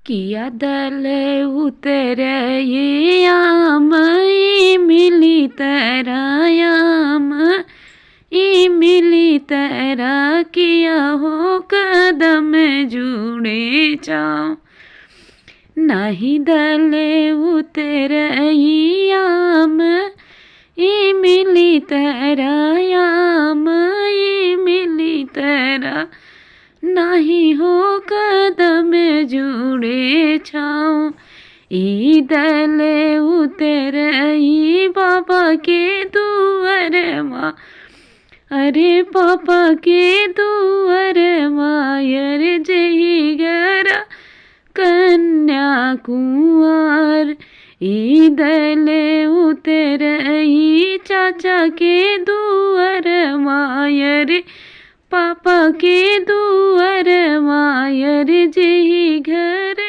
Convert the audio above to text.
किया दल उतरे ये आम मिली तरायाम मिली तरा किया हो कदम जुड़े चाओ नहीं दल उतरे आम मिली तरायाम मिली तरा नहीं हो कदम जुड़े छाओ ईदल उतरई बाबा के दुआर माँ अरे पापा के दुआर मायर जही गरा कन्या कुंवर ईदल उतरई चाचा के दुआर मायर पापा के दुआर मायर जही घर